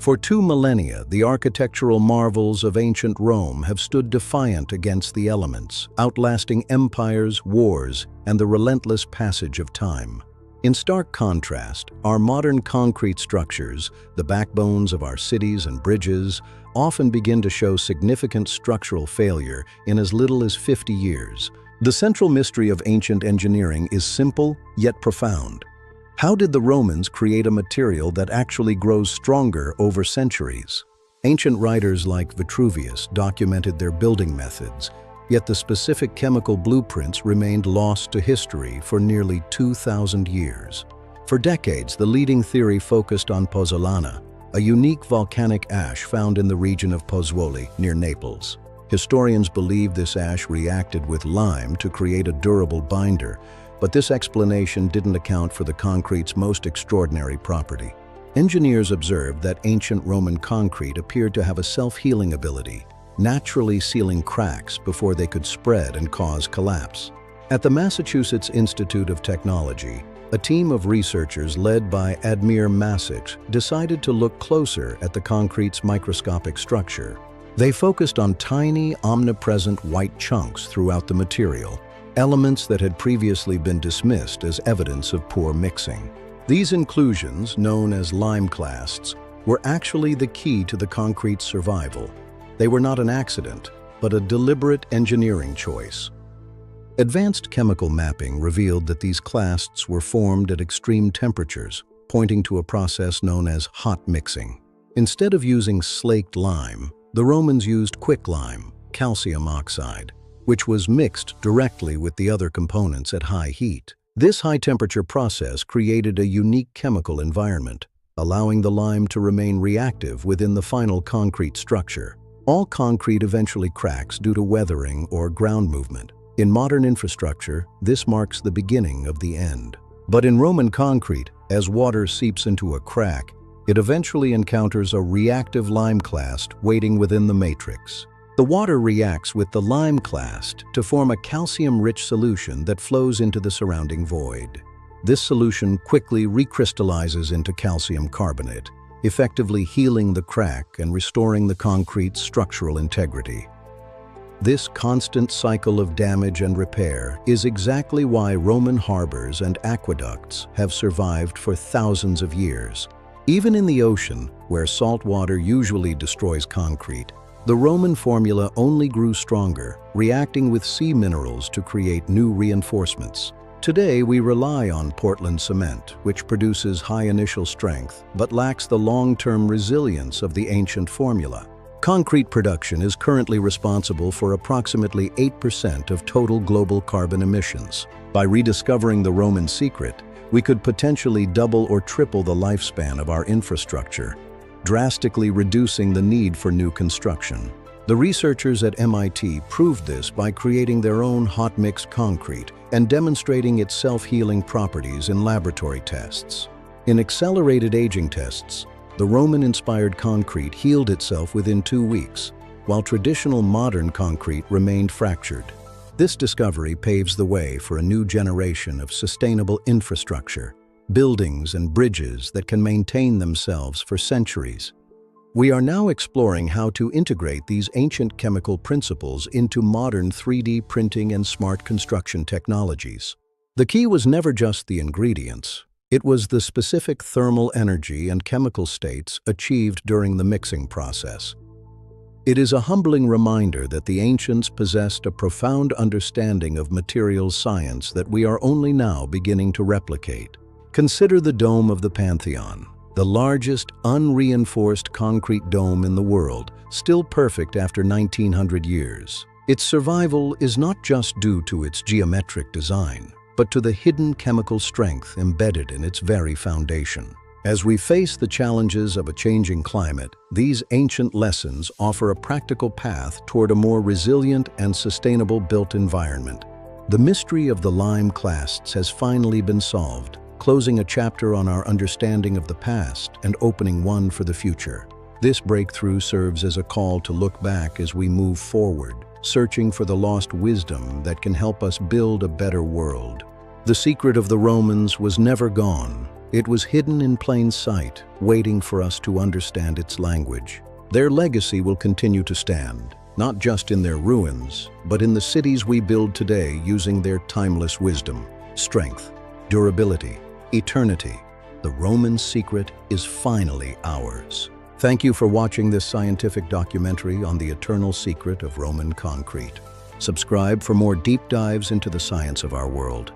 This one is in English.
For 2 millennia, the architectural marvels of ancient Rome have stood defiant against the elements, outlasting empires, wars, and the relentless passage of time. In stark contrast, our modern concrete structures, the backbones of our cities and bridges, often begin to show significant structural failure in as little as 50 years. The central mystery of ancient engineering is simple yet profound. How did the Romans create a material that actually grows stronger over centuries? Ancient writers like Vitruvius documented their building methods, yet the specific chemical blueprints remained lost to history for nearly 2,000 years. For decades, the leading theory focused on pozzolana, a unique volcanic ash found in the region of Pozzuoli, near Naples. Historians believe this ash reacted with lime to create a durable binder, but this explanation didn't account for the concrete's most extraordinary property. Engineers observed that ancient Roman concrete appeared to have a self-healing ability, naturally sealing cracks before they could spread and cause collapse. At the Massachusetts Institute of Technology, a team of researchers led by Admir Masic decided to look closer at the concrete's microscopic structure. They focused on tiny, omnipresent white chunks throughout the material, elements that had previously been dismissed as evidence of poor mixing. These inclusions, known as limeclasts, were actually the key to the concrete's survival. They were not an accident, but a deliberate engineering choice. Advanced chemical mapping revealed that these clasts were formed at extreme temperatures, pointing to a process known as hot mixing. Instead of using slaked lime, the Romans used quicklime, calcium oxide, which was mixed directly with the other components at high heat. This high-temperature process created a unique chemical environment, allowing the lime to remain reactive within the final concrete structure. All concrete eventually cracks due to weathering or ground movement. In modern infrastructure, this marks the beginning of the end. But in Roman concrete, as water seeps into a crack, it eventually encounters a reactive limeclast waiting within the matrix. The water reacts with the limeclast to form a calcium-rich solution that flows into the surrounding void. This solution quickly recrystallizes into calcium carbonate, effectively healing the crack and restoring the concrete's structural integrity. This constant cycle of damage and repair is exactly why Roman harbors and aqueducts have survived for thousands of years. Even in the ocean, where salt water usually destroys concrete, the Roman formula only grew stronger, reacting with sea minerals to create new reinforcements. Today, we rely on Portland cement, which produces high initial strength but lacks the long-term resilience of the ancient formula. Concrete production is currently responsible for approximately 8% of total global carbon emissions. By rediscovering the Roman secret, we could potentially double or triple the lifespan of our infrastructure, drastically reducing the need for new construction. The researchers at MIT proved this by creating their own hot-mixed concrete and demonstrating its self-healing properties in laboratory tests. In accelerated aging tests, the Roman-inspired concrete healed itself within 2 weeks, while traditional modern concrete remained fractured. This discovery paves the way for a new generation of sustainable infrastructure, buildings and bridges that can maintain themselves for centuries. We are now exploring how to integrate these ancient chemical principles into modern 3D printing and smart construction technologies. The key was never just the ingredients. It was the specific thermal energy and chemical states achieved during the mixing process. It is a humbling reminder that the ancients possessed a profound understanding of materials science that we are only now beginning to replicate. Consider the Dome of the Pantheon, the largest unreinforced concrete dome in the world, still perfect after 1900 years. Its survival is not just due to its geometric design, but to the hidden chemical strength embedded in its very foundation. As we face the challenges of a changing climate, these ancient lessons offer a practical path toward a more resilient and sustainable built environment. The mystery of the limeclasts has finally been solved, closing a chapter on our understanding of the past and opening one for the future. This breakthrough serves as a call to look back as we move forward, searching for the lost wisdom that can help us build a better world. The secret of the Romans was never gone. It was hidden in plain sight, waiting for us to understand its language. Their legacy will continue to stand, not just in their ruins, but in the cities we build today using their timeless wisdom, strength, durability, eternity. The Roman secret is finally ours. Thank you for watching this scientific documentary on the eternal secret of Roman concrete. Subscribe for more deep dives into the science of our world.